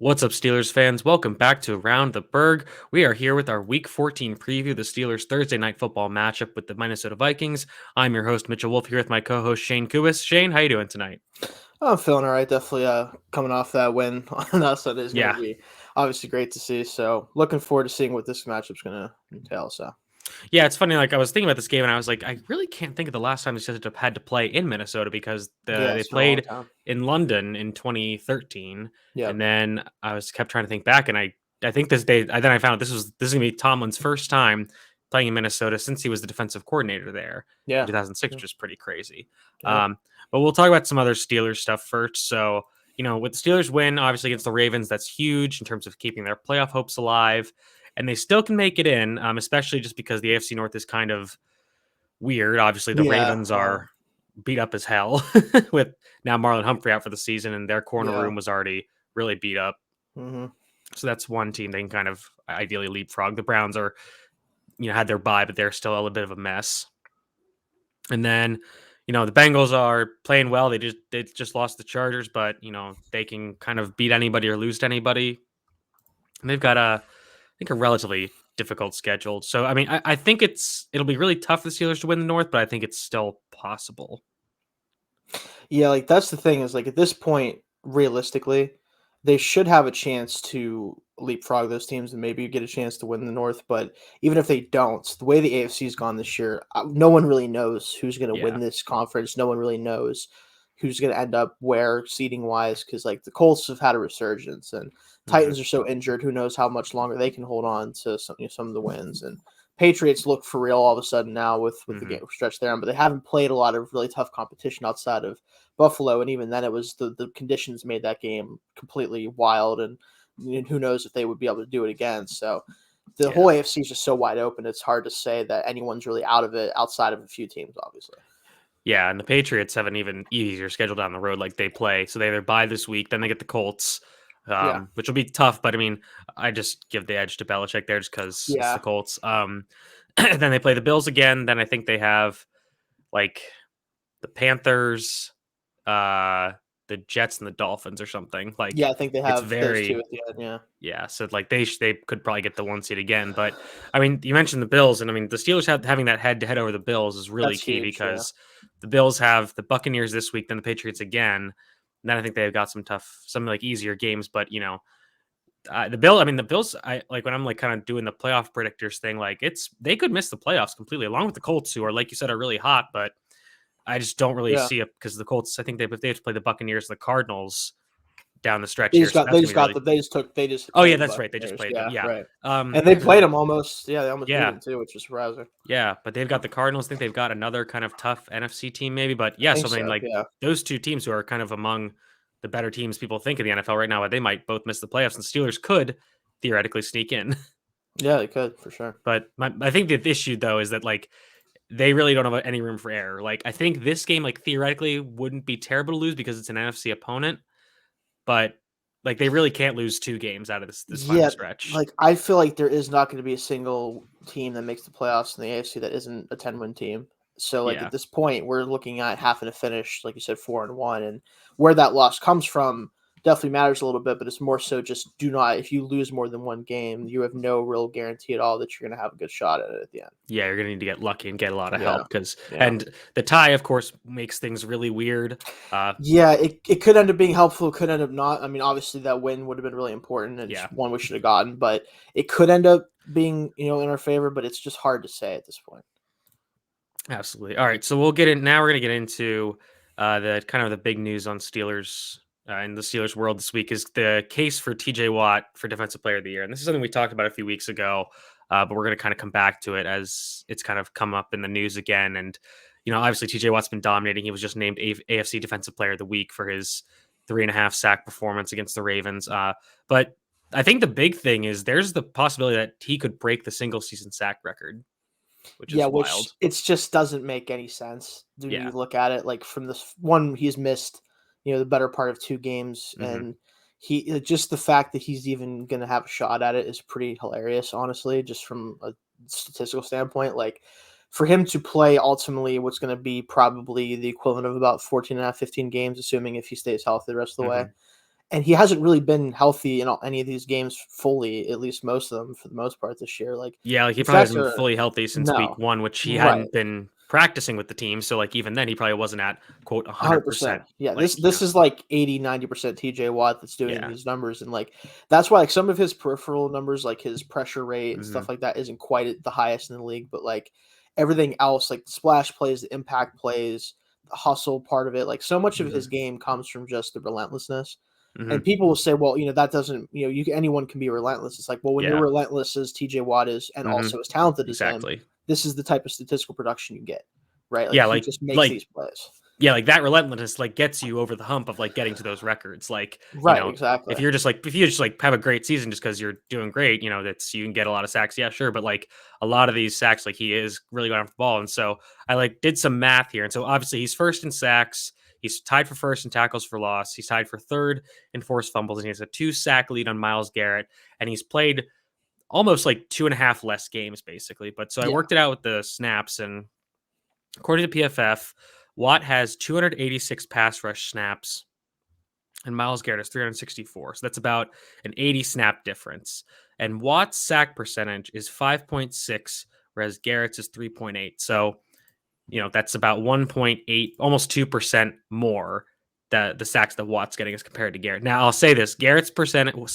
What's up, Steelers fans? Welcome back to Around the Burgh. We are here with our Week 14 preview, the Steelers' Thursday night football matchup with the Minnesota Vikings. I'm your host, Mitchell Wolf, here with my co-host, Shayne Kubis. Shayne, how you doing tonight? I'm feeling all right. Definitely coming off that win on us. That is going Yeah. to be obviously great to see. So looking forward to seeing what this matchup's going to entail. So Yeah, it's funny. Like, I was thinking about this game, and I was like, I really can't think of the last time the Steelers had to play in Minnesota because yeah, they it's been a long played time. in London in 2013. Yeah, And then kept trying to think back, and I think this day, then I found out this is going to be Tomlin's first time playing in Minnesota since he was the defensive coordinator there in yeah, 2006, yeah, which is pretty crazy. yeah. But we'll talk about some other Steelers stuff first. So, with the Steelers win, obviously against the Ravens, that's huge in terms of keeping their playoff hopes alive. And they still can make it in, especially just because the AFC North is kind of weird. Obviously, the Yeah, Ravens are beat up as hell with now Marlon Humphrey out for the season, and their corner yeah. room was already really beat up. Mm-hmm. So that's one team they can kind of ideally leapfrog. The Browns are, had their bye, but they're still a little bit of a mess. And then, the Bengals are playing well. They just lost the Chargers, but they can kind of beat anybody or lose to anybody. And they've got I think a relatively difficult schedule. So I mean, I think it'll be really tough for the Steelers to win the North, but I think it's still possible. Yeah, like that's the thing is like at this point, realistically, they should have a chance to leapfrog those teams and maybe get a chance to win the North. But even if they don't, the way the AFC's gone this year, no one really knows who's going to Yeah. win this conference. No one really knows who's going to end up where seeding wise because like the Colts have had a resurgence and Hmm. Titans are so injured. Who knows how much longer they can hold on to some of the wins and. Patriots look for real all of a sudden now with the Hmm. game stretch there, but they haven't played a lot of really tough competition outside of Buffalo, and even then, it was the conditions made that game completely wild, and who knows if they would be able to do it again. So the Yeah. whole AFC is just so wide open; it's hard to say that anyone's really out of it outside of a few teams, obviously. Yeah. And the Patriots have an even easier schedule down the road. Like they play, so they either bye this week, then they get the Colts, Yeah, which will be tough. But I mean, I just give the edge to Belichick there just because it's the yeah, Colts. Then they play the Bills again. Then I think they have like the Panthers, uh, the Jets, and the Dolphins or something. Like yeah. I think they it's have those two very at the end. Yeah, yeah. So like they could probably get the one seed again. But I mean, you mentioned the Bills, and I mean the Steelers having that head to head over the Bills is really that's key huge. Yeah, because the Bills have the Buccaneers this week, then the Patriots again. And then I think they've got some like easier games, but the Bills. I like when I'm like kind of doing the playoff predictors thing. Like they could miss the playoffs completely, along with the Colts, who are like you said are really hot. But I just don't really yeah. see it because the Colts. I think they have to play the Buccaneers and the Cardinals down the stretch They here, just so got that's they gonna just be got really. the they just Oh yeah, played the that's right. They just Buccaneers. played them. Yeah, Yeah. right. And they played them almost. Yeah, they almost beat Yeah, them too, which is surprising. yeah, but they've got the Cardinals. I think they've got another kind of tough NFC team, maybe. But I yeah, think so I mean, so. like Yeah, those two teams who are kind of among the better teams people think of the NFL right now, they might both miss the playoffs, and Steelers could theoretically sneak in. yeah, they could for sure. But I think the issue though is that like they really don't have any room for error. Like I think this game, like theoretically, wouldn't be terrible to lose because it's an NFC opponent, but like they really can't lose two games out of this final Yeah, stretch. like I feel like there is not going to be a single team that makes the playoffs in the AFC that isn't a 10-win team. So like Yeah. at this point, we're looking at having to finish, like you said, 4-1, and where that loss comes from definitely matters a little bit. But it's more so just do not if you lose more than one game, you have no real guarantee at all that you're going to have a good shot at it at the end. Yeah, you're gonna need to get lucky and get a lot of Yeah, help because yeah. and the tie, of course, makes things really weird. Yeah, it could end up being helpful, it could end up not. I mean, obviously that win would have been really important and Yeah, it's one we should have gotten, but it could end up being, in our favor, but it's just hard to say at this point. absolutely. All right, so we'll get in now. We're gonna get into the kind of the big news on Steelers in the Steelers world this week is the case for TJ Watt for Defensive Player of the Year, and this is something we talked about a few weeks ago, but we're gonna kind of come back to it as it's kind of come up in the news again. And obviously TJ Watt's been dominating. He was just named AFC Defensive Player of the Week for his 3.5 sack performance against the Ravens. But I think the big thing is there's the possibility that he could break the single season sack record, which Yeah, is which wild. it just doesn't make any sense when you Yeah. look at it. Like from this one, he's missed, the better part of two games, Hmm. and just the fact that he's even going to have a shot at it is pretty hilarious, honestly. Just from a statistical standpoint, like for him to play ultimately what's going to be probably the equivalent of about 14 and a half, 15 games, assuming if he stays healthy the rest of the way. Hmm. and he hasn't really been healthy in any of these games fully, at least most of them for the most part this year. Like Yeah, like he the probably stats hasn't been are fully healthy since week no, 1, which he right. hadn't been practicing with the team. So like even then, he probably wasn't at quote 100%. 100%. Yeah, Like this is like 80-90% TJ Watt that's doing yeah, these numbers, and like that's why like some of his peripheral numbers, like his pressure rate and hmm stuff like that, isn't quite at the highest in the league. But like everything else, like the splash plays, the impact plays, the hustle part of it, like so much of his hmm game comes from just the relentlessness. hmm And people will say, well, that doesn't, anyone can be relentless. It's like, well, when you're yeah, relentless as TJ Watt is, and hmm also as talented as him, exactly. this is the type of statistical production you get, right? Like Yeah, he like just makes like these plays. yeah, like that relentlessness like gets you over the hump of like getting to those records. Like, Right, exactly. if you just like have a great season just because you're doing great, that's you can get a lot of sacks, yeah, sure. But like a lot of these sacks, like he is really going off the ball. And so I like did some math here. And so obviously he's first in sacks, he's tied for first in tackles for loss, he's tied for third in forced fumbles, and he has a 2-sack lead on Myles Garrett, and he's played almost like 2.5 less games, basically. But so I Yeah, worked it out with the snaps, and according to PFF, Watt has 286 pass rush snaps and Myles Garrett has 364. So that's about an 80 snap difference. And Watt's sack percentage is 5.6, whereas Garrett's is 3.8. So, that's about 1.8, almost 2% more that the sacks that Watt's getting as compared to Garrett. Now, I'll say this, Garrett's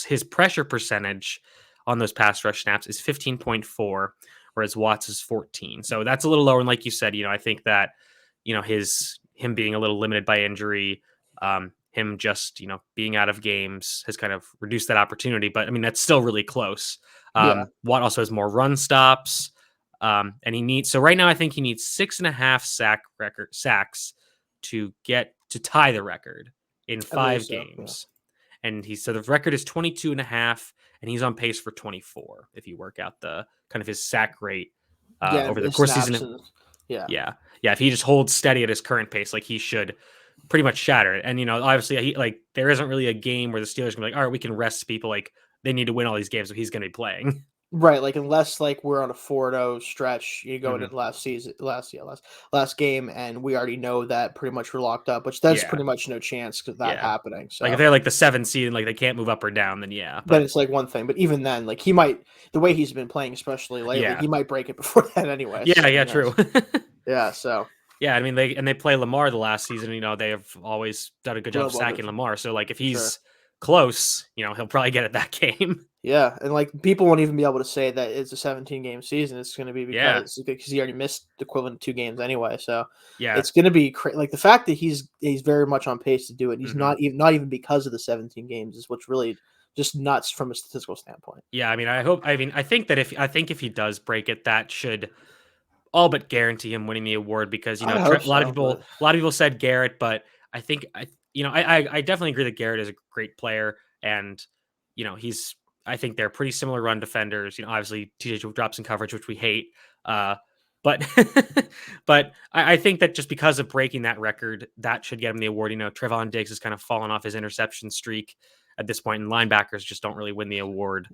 his pressure percentage on those pass rush snaps is 15.4, whereas Watts is 14. So that's a little lower. And like you said, I think that, him being a little limited by injury, him just, being out of games has kind of reduced that opportunity. But I mean, that's still really close. yeah, Watt also has more run stops. And so right now I think he needs 6.5 sacks to tie the record in I believe 5 so. Yeah, games. And so the record is 22.5, and he's on pace for 24 if you work out the kind of his sack rate yeah, over the the course of the snaps season. and yeah, Yeah. Yeah. If he just holds steady at his current pace, like he should pretty much shatter it. And, obviously, there isn't really a game where the Steelers can be like, all right, we can rest people. Like, they need to win all these games, so he's going to be playing. right. Like unless like we're on a 4-0 stretch, you go hmm into last season, last game, and we already know that pretty much we're locked up, which that's Yeah. pretty much no chance of that Yeah. happening. Like, if So they're like the 7th seed and like they can't move up or down, then yeah. then But it's like one thing, but even then, like he might, the way he's been playing, especially lately, yeah. he might break it before that anyway. Yeah. So Yeah. who True. knows? Yeah. So Yeah. I mean, they play Lamar the last season. They have always done a good job well of above it sacking Lamar. So, like, if for sure. he's close, he'll probably get it that game. Yeah, and like people won't even be able to say that it's a 17-game season. It's going to be Yeah. because he already missed the equivalent of 2 games anyway. So Yeah. it's going to be like the fact that he's very much on pace to do it. He's hmm not even because of the 17 games is what's really just nuts from a statistical standpoint. Yeah. I mean, I think that if he does break it, that should all but guarantee him winning the award because I hope A lot of so, people but said Garrett, but I think I definitely agree that Garrett is a great player, and he's I think they're pretty similar run defenders. Obviously TJ drops in coverage, which we hate, but but I think that just because of breaking that record, that should get him the award. Trevon Diggs has kind of fallen off his interception streak at this point, and linebackers just don't really win the award.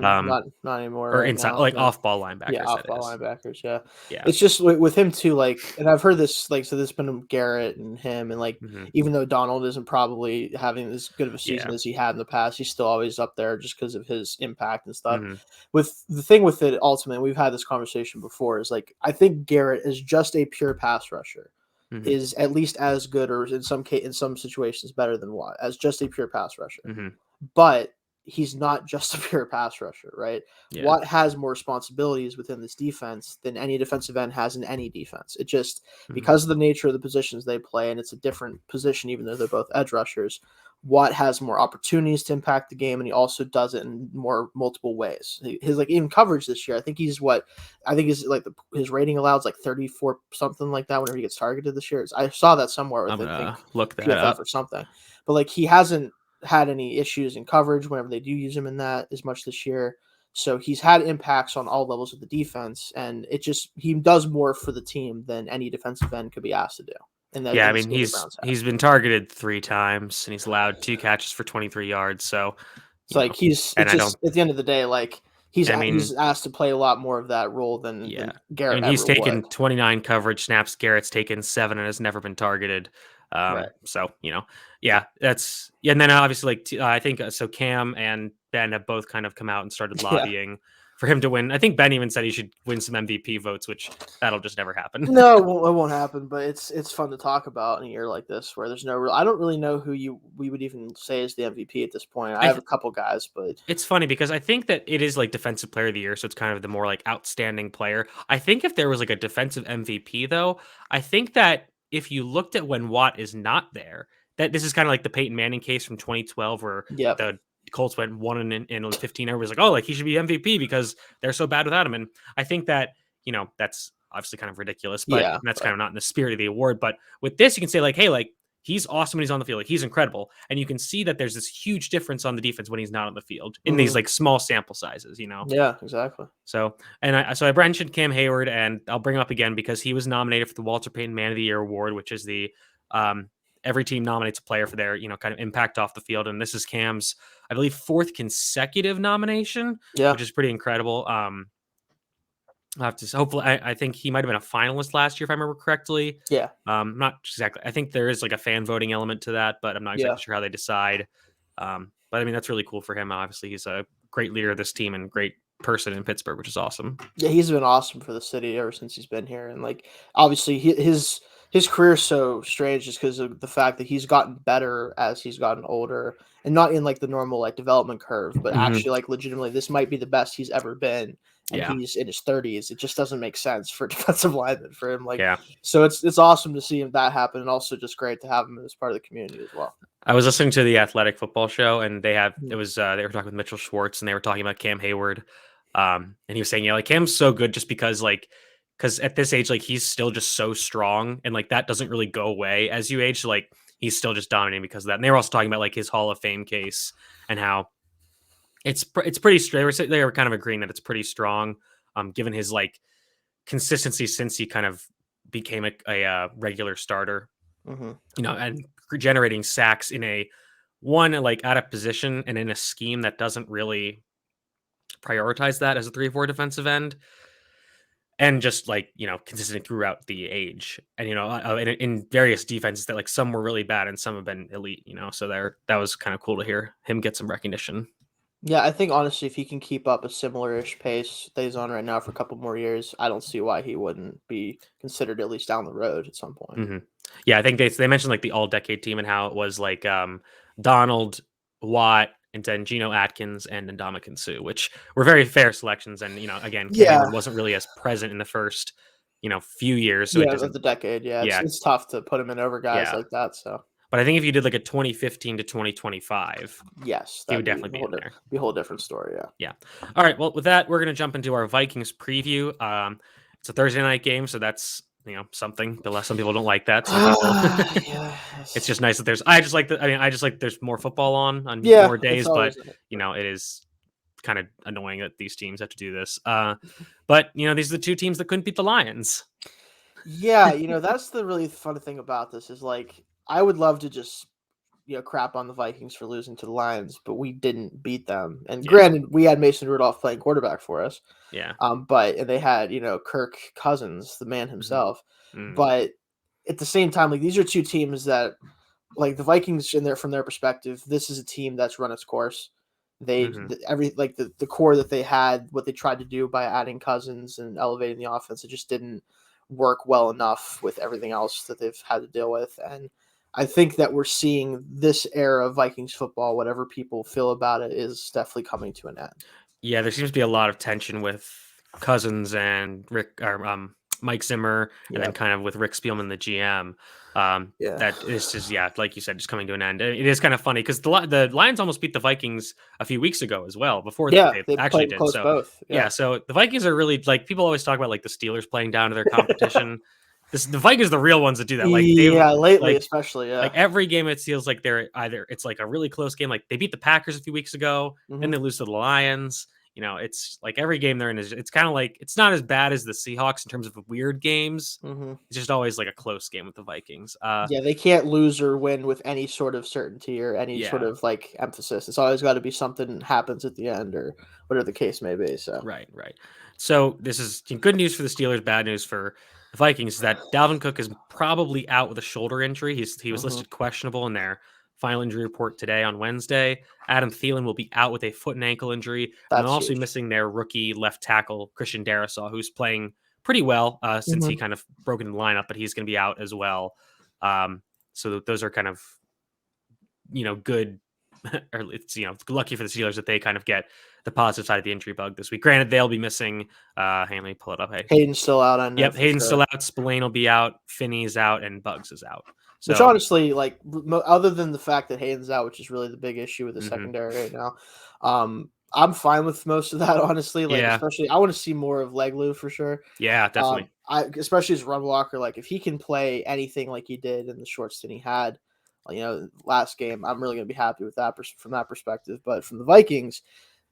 Um, not anymore or right inside, now. like No. off ball Yeah, linebackers, off that ball is. linebackers. Yeah, Yeah. it's just with him too. Like, and I've heard this. Like, so there's been Garrett and him, and like, hmm even though Donald isn't probably having as good of a season Yeah. as he had in the past, he's still always up there just because of his impact and stuff. hmm With the thing with it, ultimately, we've had this conversation before. Is like, I think Garrett is just a pure pass rusher. hmm Is at least as good, or in some situations better than Watt as just a pure pass rusher. hmm But he's not just a pure pass rusher, right? Yeah. Watt has more responsibilities within this defense than any defensive end has in any defense. It just hmm because of the nature of the positions they play, and it's a different position, even though they're both edge rushers. Watt has more opportunities to impact the game, and he also does it in more multiple ways. His like even coverage this year, I think his his rating allowed is like 34 something like that whenever he gets targeted this year. I saw that somewhere I'm with I gonna think look that PFF up. or something, but like he hasn't had any issues in coverage whenever they do use him in that as much this year. So he's had impacts on all levels of the defense, and he does more for the team than any defensive end could be asked to do. Yeah, I In the mean scheme the Browns have. he's been targeted 3 times and he's allowed 2 catches for 23 yards. So, It's like it's and I don't. just at the end of the day, like I he's mean, asked to play a lot more of that role than yeah, I Garrett mean he's ever would. taken 29 coverage snaps. Garrett's taken 7 and has never been targeted. Right. So yeah, that's and then obviously like I think so. Cam and Ben have both kind of come out and started Yeah. lobbying for him to win. I think Ben even said he should win some MVP votes, which that'll just never happen. No, it won't happen. But it's fun to talk about in a year like this where there's no real. I don't really know who we would even say is the MVP at this point. I have a couple guys, but It's funny because I think that it is like defensive player of the year, so it's kind of the more like outstanding player. I think if there was like a defensive MVP though, I think that if you looked at when Watt is not there, that this is kind of like the Peyton Manning case from 2012 where yeah, the Colts went 1-15. Everybody's like, oh, like he should be MVP because they're so bad without him. And I think that, that's obviously kind of ridiculous, but yeah, that's kind of not in the spirit of the award. But with this, you can say like, hey, like he's awesome when he's on the field. Like he's incredible. And you can see that there's this huge difference on the defense when he's not on the field in these like small sample sizes, yeah, exactly. So, and I mentioned Cam Hayward, and I'll bring him up again because he was nominated for the Walter Payton Man of the Year award, which is the every team nominates a player for their kind of impact off the field, and this is Cam's, I believe, 4th consecutive nomination, Yeah, which is pretty incredible. I have to hopefully I think he might have been a finalist last year if I remember correctly. yeah, Not exactly. I think there is like a fan voting element to that, but I'm not yeah. exactly sure how they decide. But I mean that's really cool for him. Obviously, he's a great leader of this team and great person in Pittsburgh, which is awesome. Yeah, he's been awesome for the city ever since he's been here, and like obviously his career is so strange just because of the fact that he's gotten better as he's gotten older, and not in like the normal like development curve, but actually like legitimately this might be the best he's ever been, and Yeah. he's in his 30s. It just doesn't make sense for defensive lineman for him. Like, Yeah. so it's awesome to see him that happen, and also just great to have him as part of the community as well. I was listening to the Athletic Football Show, and they Mhm. was they were talking with Mitchell Schwartz, and they were talking about Cam Hayward, and he was saying, like Cam's so good just because at this age, like he's still just so strong, and like that doesn't really go away as you age. So, like he's still just dominating because of that. And they were also talking about like his Hall of Fame case and how it's pretty straight. They were kind of agreeing that it's pretty strong, given his like consistency since he kind of became a regular starter, Mhm. and generating sacks in a one like out of position and in a scheme that doesn't really prioritize that as a 3-4 defensive end, and just like consistent throughout the age, and in various defenses that like some were really bad and some have been elite, so that was kind of cool to hear him get some recognition. Yeah, I think honestly, if he can keep up a similar-ish pace that he's on right now for a couple more years, I don't see why he wouldn't be considered at least down the road at some point. hmm Yeah, I think they mentioned like the all decade team and how it was like Donald, Watt, and then Geno Atkins and Ndamukong Suh, which were very fair selections. And again, Cam Yeah, Hayward wasn't really as present in the first few years, so it yeah, of doesn't. the decade. Yeah, Yeah, it's tough to put him in over guys yeah. like that. So But I think if you did like a 2015 to 2025, yes, he would that'd be definitely be in there. be a whole different story. Yeah. Yeah. All right. Well, with that, we're gonna jump into our Vikings preview. It's a Thursday night game, so that's something. Some people don't like that. Some people. Yeah. It's just nice that there's. I just like there's more football on Yeah, more it's days, but always it is kind of annoying that these teams have to do this. But these are the two teams that couldn't beat the Lions. yeah. That's the really fun thing about this is like I would love to just crap on the Vikings for losing to the Lions, but we didn't beat them. And Yeah. granted, we had Mason Rudolph playing quarterback for us. Yeah. But and they had, Kirk Cousins, the man himself. Mm. But at the same time, like these are two teams that like the Vikings from their perspective, this is a team that's run its course. The core that they had, what they tried to do by adding Cousins and elevating the offense, it just didn't work well enough with everything else that they've had to deal with. And I think that we're seeing this era of Vikings football, whatever people feel about it, is definitely coming to an end. Yeah, there seems to be a lot of tension with Cousins and Mike Zimmer, and then kind of with Rick Spielman, the GM. Yeah. That is just like you said, just coming to an end. It is kind of funny because the Lions almost beat the Vikings a few weeks ago as well. Before Yeah, they they actually played did. close So both. yeah, so the Vikings are really like people always talk about like the Steelers playing down to their competition. The Vikings are the real ones that do that. Like they've Yeah, lately like especially, yeah. like every game it feels like it's like a really close game. Like they beat the Packers a few weeks ago, then Mhm. they lose to the Lions. It's like every game they're in it's kind of like it's not as bad as the Seahawks in terms of weird games. Mhm. It's just always like a close game with the Vikings. Yeah, they can't lose or win with any sort of certainty or any sort Yeah, of like emphasis. It's always got to be something happens at the end or whatever the case may be. So right. So this is good news for the Steelers, bad news for the Vikings is that Dalvin Cook is probably out with a shoulder injury. He was listed questionable in their final injury report today on Wednesday. Adam Thielen will be out with a foot and ankle injury, and they'll That's also be huge. missing their rookie left tackle Christian Darrisaw, who's playing pretty well since he kind of broke into the lineup, but he's going to be out as well. So those are kind of good. Or it's lucky for the Steelers that they kind of get the positive side of the injury bug this week. Granted, they'll be missing. Hang on, let me pull it up. Hey, Hayden's still out, I know. yep, for Hayden's sure. still out. Spillane will be out. Finney's out, and Bugs is out. Which So honestly, like, other than the fact that Hayden's out, which is really the big issue with the secondary right now, I'm fine with most of that. Honestly, like, yeah, especially I want to see more of Leglu for sure. yeah, definitely. Especially as run blocker, like if he can play anything like he did in the short stint he had, last game, I'm really going to be happy with that from that perspective. But from the Vikings,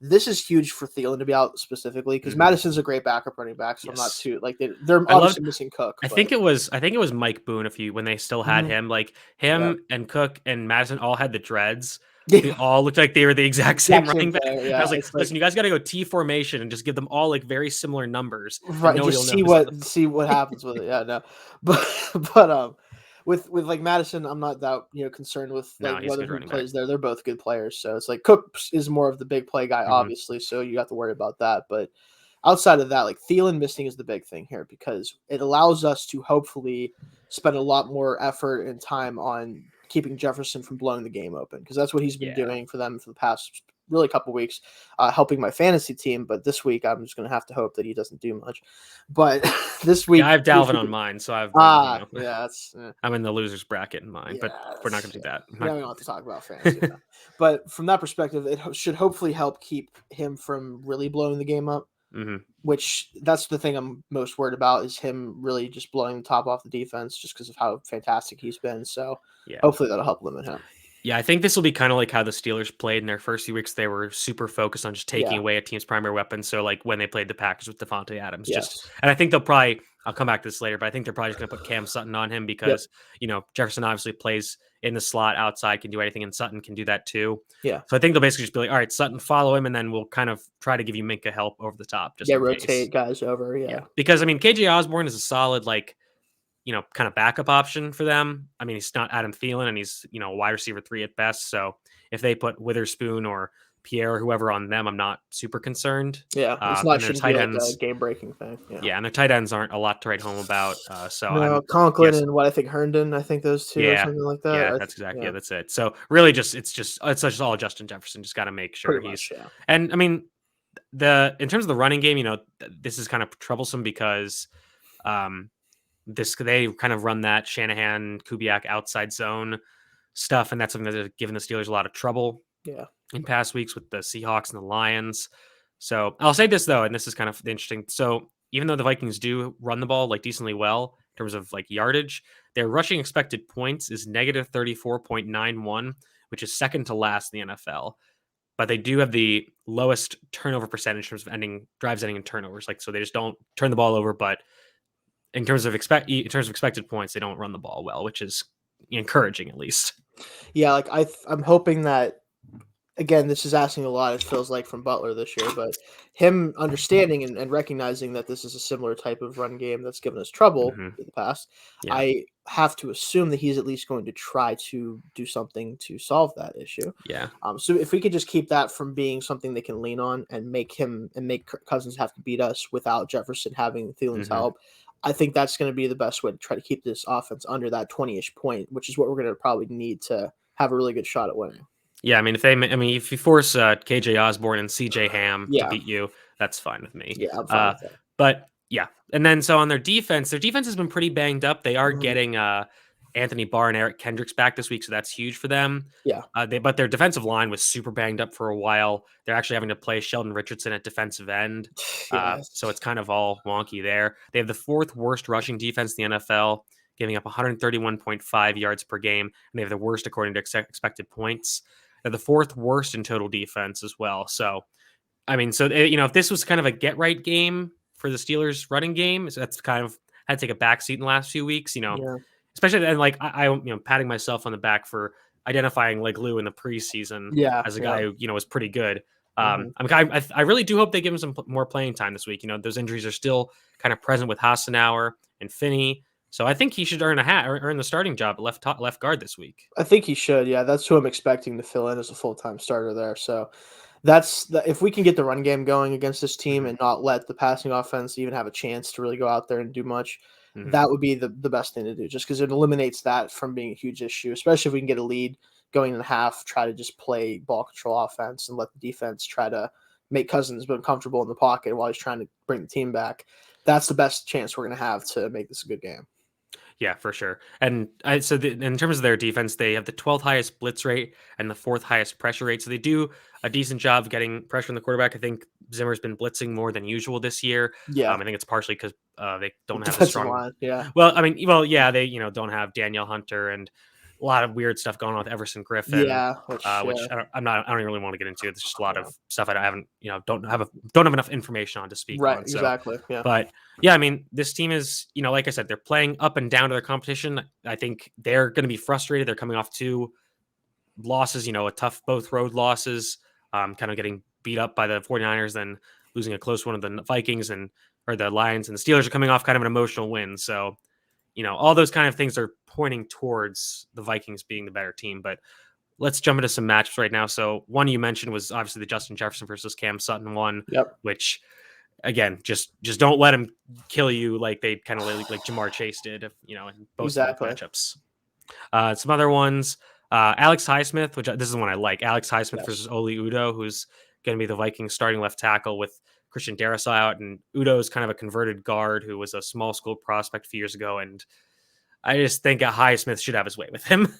this is huge for Thielen to be out specifically because Madison's a great backup running back, so I'm not too like they're obviously missing Cook. I think it was Mike Boone when they still had him, like him and Cook and Madison all had the dreads. They all looked like they were the exact same running back. Yeah, I was like, listen, you guys got to go T formation and just give them all like very similar numbers. Right, just see what happens with it. Yeah, no, but with like Madison, I'm not that concerned with like whether he plays there. They're both good players, so it's like Cook is more of the big play guy, obviously. So you have to worry about that. But outside of that, like Thielen missing is the big thing here because it allows us to hopefully spend a lot more effort and time on keeping Jefferson from blowing the game open because that's what he's been doing for them for the past really couple weeks, helping my fantasy team. But this week, I'm just going to have to hope that he doesn't do much. But this week, I have Dalvin on mine, so I've I'm in the losers bracket in mine, but we're not going to do that. We don't have to talk about fantasy. But from that perspective, it should hopefully help keep him from really blowing the game up. Which that's the thing I'm most worried about is him really just blowing the top off the defense just because of how fantastic he's been. So hopefully that'll help limit him. Yeah, I think this will be kind of like how the Steelers played in their first few weeks. They were super focused on just taking away a team's primary weapon. So like when they played the Packers with Devontae Adams, and I think they'll probably, I'll come back to this later, but I think they're probably just going to put Cam Sutton on him because, Jefferson obviously plays in the slot outside, can do anything, and Sutton can do that too. Yeah. So I think they'll basically just be like, all right, Sutton, follow him, and then we'll kind of try to give you Minka help over the top. Just rotate guys over. Yeah. Because, I mean, KJ Osborne is a solid, like, kind of backup option for them. I mean, he's not Adam Thielen, and he's, wide receiver 3 at best. So if they put Witherspoon or Pierre or whoever on them, I'm not super concerned. Yeah, it's not shouldn't be like a game-breaking thing. Yeah, and their tight ends aren't a lot to write home about. Conklin and what I think Herndon, I think those two or something like that. Yeah, that's exactly that's it. So really, it's just all Justin Jefferson. Just got to make sure And I mean, in terms of the running game, this is kind of troublesome because they kind of run that Shanahan Kubiak outside zone stuff, and that's something that's given the Steelers a lot of trouble in past weeks with the Seahawks and the Lions. So I'll say this though, and this is kind of interesting. So even though the Vikings do run the ball like decently well in terms of like yardage, their rushing expected points is negative 34.91, which is second to last in the NFL. But they do have the lowest turnover percentage in terms of drives ending in turnovers. Like, so they just don't turn the ball over, but in terms of expected points, they don't run the ball well, which is encouraging at least. Yeah, like I'm hoping that, again, this is asking a lot, it feels like, from Butler this year, but him understanding and recognizing that this is a similar type of run game that's given us trouble in the past, I have to assume that he's at least going to try to do something to solve that issue. Yeah. So if we could just keep that from being something they can lean on and make Cousins have to beat us without Jefferson having Thielen's help, I think that's going to be the best way to try to keep this offense under that 20-ish point, which is what we're going to probably need to have a really good shot at winning. Yeah, I mean, if you force KJ Osborne and CJ Ham to beat you, that's fine with me. Yeah, I'm fine with that. But yeah, and then so on their defense has been pretty banged up. They are getting Anthony Barr and Eric Kendricks back this week, so that's huge for them. Yeah. But their defensive line was super banged up for a while. They're actually having to play Sheldon Richardson at defensive end. So it's kind of all wonky there. They have the 4th worst rushing defense in the NFL, giving up 131.5 yards per game, and they have the worst according to expected points. They're the 4th worst in total defense as well. So, I mean, if this was kind of a get-right game for the Steelers running game, so that's kind of had to take a backseat in the last few weeks, especially, and like I patting myself on the back for identifying Leglu in the preseason as a guy who was pretty good. I really do hope they give him some more playing time this week. Those injuries are still kind of present with Hassenauer and Finney. So I think he should earn the starting job at left guard this week. I think he should. Yeah, that's who I'm expecting to fill in as a full-time starter there. So if we can get the run game going against this team Mhm. and not let the passing offense even have a chance to really go out there and do much, Mhm. that would be the best thing to do, just because it eliminates that from being a huge issue, especially if we can get a lead going in half, try to just play ball control offense and let the defense try to make Cousins be comfortable in the pocket while he's trying to bring the team back. That's the best chance we're going to have to make this a good game. Yeah, for sure. And in terms of their defense, they have the 12th highest blitz rate and the 4th highest pressure rate. So they do a decent job of getting pressure on the quarterback. I think Zimmer's been blitzing more than usual this year. Yeah, I think it's partially because they don't have a defensive strong. line. Yeah, They don't have Danielle Hunter and a lot of weird stuff going on with Everson Griffin. yeah, Which I don't really want to get into. It's just a lot yeah. of stuff I haven't, don't have enough information on to speak Right, on. So, exactly. Yeah. but yeah, I mean, this team is, like I said, they're playing up and down to their competition. I think they're going to be frustrated. They're coming off 2 losses, a tough both road losses, kind of getting beat up by the 49ers, then losing a close one of the Vikings or the Lions, and the Steelers are coming off kind of an emotional win. So, all those kind of things are pointing towards the Vikings being the better team. But let's jump into some matchups right now. So one you mentioned was obviously the Justin Jefferson versus Cam Sutton one, Yep. which again, just don't let him kill you like they kind of like Jamar Chase did, in both Exactly. matchups. Some other ones, Alex Highsmith, which this is one I like. Alex Highsmith versus Yes. Oli Udoh, who's going to be the Vikings starting left tackle with Christian Darrisaw out, and Udoh is kind of a converted guard who was a small school prospect a few years ago, and I just think Highsmith should have his way with him.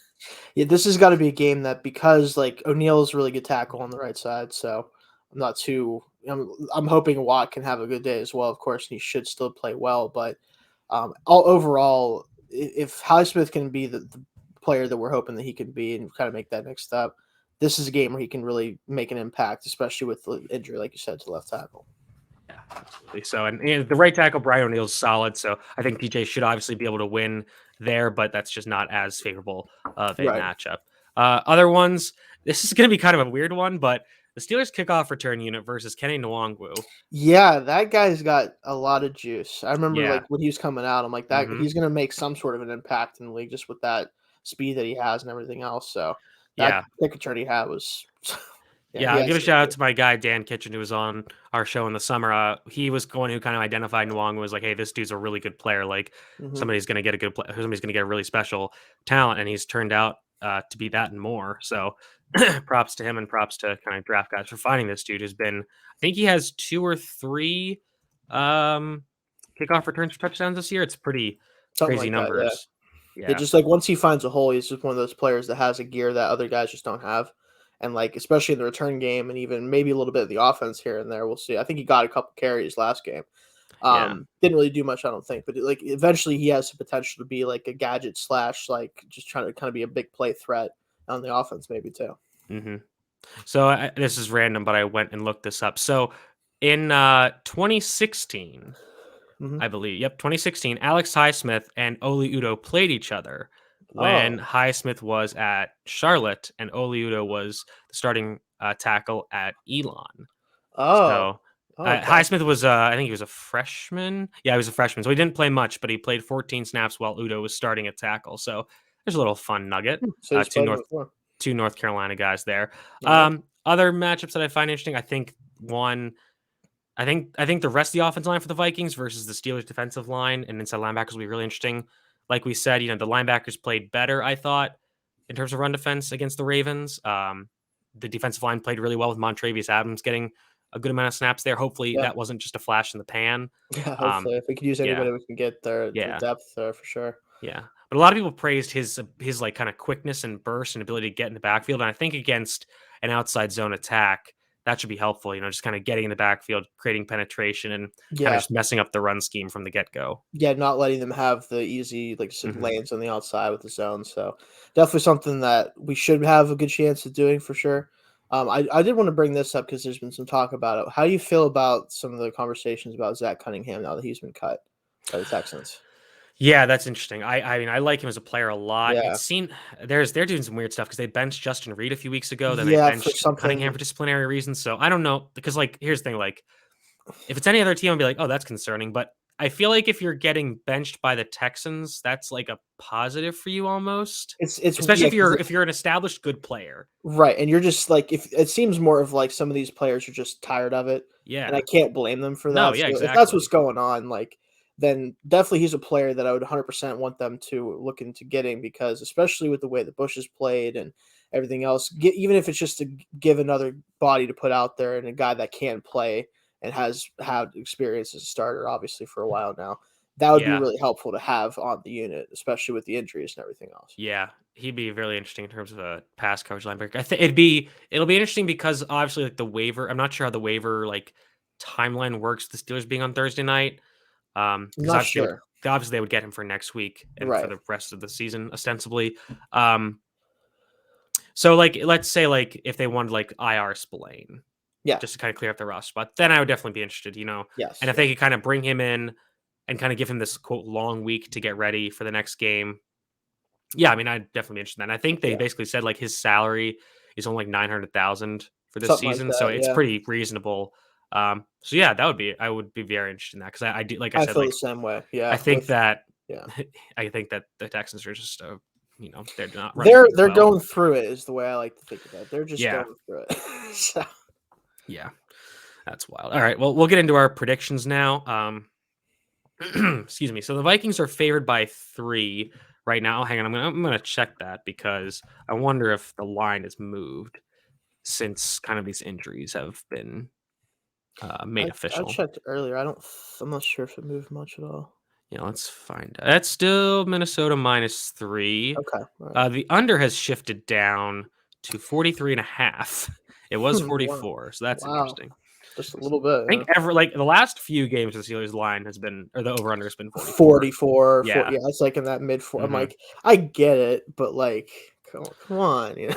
Yeah, this has got to be a game that, because like O'Neill's a really good tackle on the right side, so I'm not too. I'm hoping Watt can have a good day as well. Of course, he should still play well, but all overall, if Highsmith can be the player that we're hoping that he can be and kind of make that next step, this is a game where he can really make an impact, especially with the injury, like you said, to left tackle. Yeah, absolutely. So, and the right tackle, Brian O'Neill's solid. So I think PJ should obviously be able to win there, but that's just not as favorable of a Right. matchup. Other ones, this is going to be kind of a weird one, but the Steelers kickoff return unit versus Kenny Nwangwu. Yeah, that guy's got a lot of juice. I remember Yeah. like when he was coming out, I'm like that Hmm. he's gonna make some sort of an impact in the league just with that speed that he has and everything else. So that Yeah. kick return he had was yeah, Yeah. he I'll give has a some shout out juice. to my guy, Dan Kitchen, who was on our show in the summer. He was the one who kind of identified Nwangwu was like, hey, this dude's a really good player. Like Mhm. somebody's going to get somebody's going to get a really special talent. And he's turned out to be that and more. So props to him and props to kind of draft guys for finding this dude who's been, I think he has 2 or 3 um, kickoff returns for touchdowns this year. It's pretty Something crazy like that, yeah. numbers. Yeah, Yeah. just like once he finds a hole, he's just one of those players that has a gear that other guys just don't have. And like especially in the return game and even maybe a little bit of the offense here and there. We'll see. I think he got a couple carries last game. Yeah. Didn't really do much, I don't think, but like eventually he has the potential to be like a gadget slash like just trying to kind of be a big play threat on the offense, maybe too. Hmm. So this is random, but I went and looked this up. So in 2016, Hmm. I believe, yep, 2016, Alex Highsmith and Oli Udoh played each other when Oh, Highsmith was at Charlotte and Oli Udoh was the starting tackle at Elon. oh, So okay. Highsmith was, I think he was a freshman. Yeah, he was a freshman. So he didn't play much, but he played 14 snaps while Udoh was starting at tackle. So there's a little fun nugget. So he's Two played him North before. two North Carolina guys there. All right. Other matchups that I find interesting, I think one, I think the rest of the offensive line for the Vikings versus the Steelers defensive line and inside linebackers will be really interesting. Like we said, the linebackers played better, I thought, in terms of run defense against the Ravens. The defensive line played really well with Montravius Adams getting a good amount of snaps there. Hopefully Yeah. that wasn't just a flash in the pan. Yeah. Um, Hopefully, if we could use yeah, anybody, we can get the yeah. depth there for sure. Yeah, but a lot of people praised his like kind of quickness and burst and ability to get in the backfield, and I think against an outside zone attack that should be helpful. Just kind of getting in the backfield, creating penetration, and kind of Yeah. just messing up the run scheme from the get go. Yeah, not letting them have the easy, like you said, Hmm. lanes on the outside with the zone. So definitely something that we should have a good chance of doing for sure. I did want to bring this up because there's been some talk about it. How do you feel about some of the conversations about Zach Cunningham now that he's been cut by the Texans? Yeah, that's interesting. I mean, I like him as a player a lot. Yeah. It's seen they're doing some weird stuff because they benched Justin Reed a few weeks ago, then they Yeah, for benched Cunningham something for disciplinary reasons. So I don't know because like here's the thing, like if it's any other team, I'd be like, oh, that's concerning. But I feel like if you're getting benched by the Texans, that's like a positive for you almost. it's Especially yeah, 'cause if you're an established good player. right, and you're just like if it seems more of like some of these players are just tired of it, and I Yeah. can't blame them for No, that. yeah, So if that's what's exactly. going on, like then definitely he's a player that I would 100% want them to look into getting because especially with the way the Bush has played and everything else, even if it's just to give another body to put out there and a guy that can play and has had experience as a starter, obviously for a while now, that would be Yeah. really helpful to have on the unit, especially with the injuries and everything else. Yeah, he'd be really interesting in terms of a pass coverage linebacker. I think it'll be interesting because obviously like the waiver. I'm not sure how the waiver like timeline works. The Steelers being on Thursday night, I'm because not sure. obviously they would get him for next week and for Right. the rest of the season ostensibly. Um, so like let's say like if they wanted like IR Spillane Yeah. just to kind of clear up the roster spot, then I would definitely be interested. Yes. And if Yeah. they could kind of bring him in and kind of give him this quote long week to get ready for the next game. Yeah, I mean, I'd definitely be interested in that. I think they Yeah. basically said like his salary is only like 900,000 for this Something like season, so that. it's Yeah. pretty reasonable. So yeah, I would be very interested in that because I do, like I I said, feel the like same way. I Yeah. think that Yeah. I think that the Texans are just they're not running They're things they're well. going through it is the way I like to think of it. They're just Yeah, going through it. So yeah, that's wild. All right, well we'll get into our predictions now. Excuse me. So the Vikings are favored by 3 right now. Hang on, I'm gonna check that because I wonder if the line has moved since kind of these injuries have been made I official. checked earlier. I'm not sure if it moved much at all. Let's find out. That's still Minnesota -3. Okay. All right. The under has shifted down to 43.5. It was Wow. 44, so that's Wow. interesting. Just a little bit, I think yeah. ever like the last few games, the Steelers line has been, or the over under has been 44. 44, Yeah. yeah, it's like in that mid four. I'm Hmm. like, I get it, but like, come on, give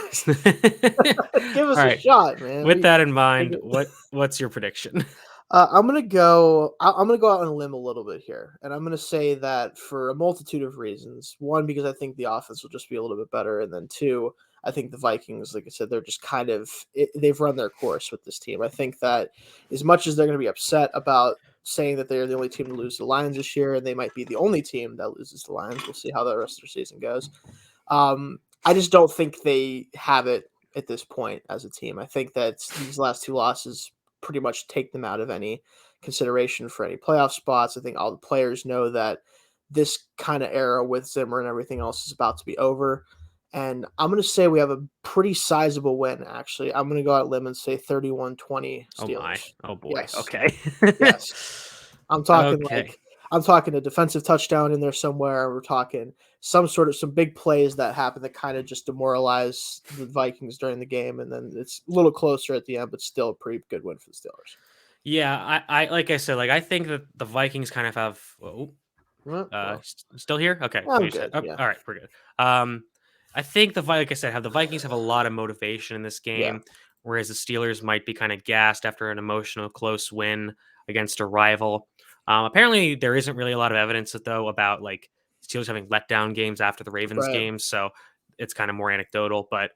All us a right. shot, man. With that in mind, We what's your prediction? I'm gonna go. I'm gonna go out on a limb a little bit here, and I'm gonna say that for a multitude of reasons. One, because I think the offense will just be a little bit better, and then two, I think the Vikings, like I said, they're just kind of they've run their course with this team. I think that as much as they're gonna be upset about saying that they're the only team to lose the Lions this year, and they might be the only team that loses the Lions. We'll see how the rest of their season goes. I just don't think they have it at this point as a team. I think that these last two losses pretty much take them out of any consideration for any playoff spots. I think all the players know that this kind of era with Zimmer and everything else is about to be over. And I'm going to say we have a pretty sizable win, actually. I'm going to go out limb and say 31-20 Oh my. Steelers. Oh boy. Yes. Okay. Yes. I'm talking Okay. like I'm talking a defensive touchdown in there somewhere. We're talking some big plays that happen that kind of just demoralize the Vikings during the game, and then it's a little closer at the end, but still a pretty good win for the Steelers. Yeah, I like I said, like I think that the Vikings kind of have. Whoa, Well, still here? Okay, I'm we just good. oh, Yeah, all right, we're good. Um, I think like I said, have the Vikings have a lot of motivation in this yeah, game, whereas the Steelers might be kind of gassed after an emotional close win against a rival. Apparently, there isn't really a lot of evidence though about like Steelers having letdown games after the Ravens right. games, so it's kind of more anecdotal, but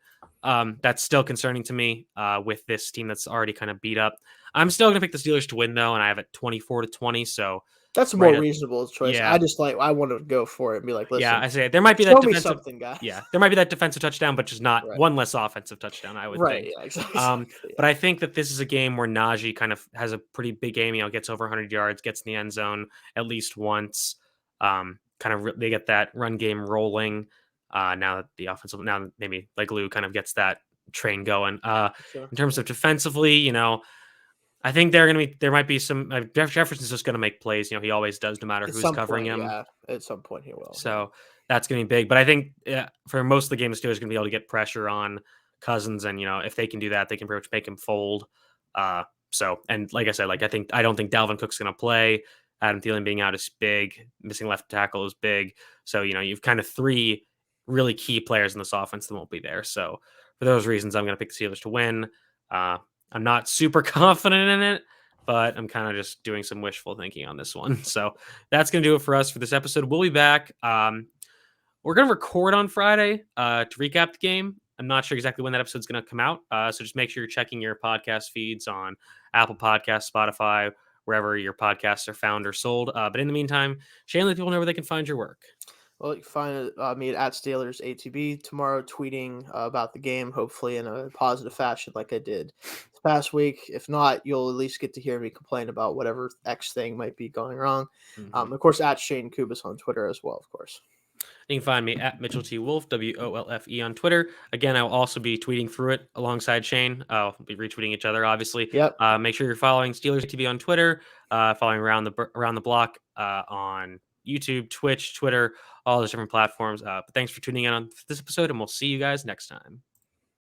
that's still concerning to me with this team that's already kind of beat up. I'm still going to pick the Steelers to win though, and I have it 24-20. So That's a more right at reasonable choice. yeah, I want to go for it and be like, yeah. listen, I say there might be that show me defensive. something, guys. Yeah, there might be that defensive touchdown, but just not Right, one less offensive touchdown. I would right, think. yeah, exactly. But I think that this is a game where Najee kind of has a pretty big game. Gets over 100 yards, gets in the end zone at least once. They get that run game rolling. Now that the offensive, now maybe like Lou kind of gets that train going. Sure. In terms of defensively, I think there might be some Jefferson's just going to make plays. He always does, no matter At who's some covering point, him. yeah. At some point, he will. Yeah. So that's going to be big. But I think for most of the game, the Steelers are going to be able to get pressure on Cousins, and if they can do that, they can pretty much make him fold. And like I said, I don't think Dalvin Cook's going to play. Adam Thielen being out is big. Missing left tackle is big. So you've kind of 3 really key players in this offense that won't be there. So for those reasons, I'm going to pick the Steelers to win. I'm not super confident in it, but I'm kind of just doing some wishful thinking on this one. So that's going to do it for us for this episode. We'll be back. We're going to record on Friday to recap the game. I'm not sure exactly when that episode's going to come out. So just make sure you're checking your podcast feeds on Apple Podcasts, Spotify, wherever your podcasts are found or sold. But in the meantime, Shayne, let people know where they can find your work. Well, you can find me at Steelers ATB tomorrow, tweeting about the game, hopefully in a positive fashion, like I did this past week. If not, you'll at least get to hear me complain about whatever X thing might be going wrong. Mm-hmm. Of course, at Shane Kubis on Twitter as well, of course. You can find me at Mitchell T. Wolf, WOLFE on Twitter. Again, I will also be tweeting through it alongside Shayne. We'll be retweeting each other, obviously. Yep. Make sure you're following Steelers TV on Twitter, following around the block on YouTube, Twitch, Twitter, all those different platforms. But thanks for tuning in on this episode, and we'll see you guys next time.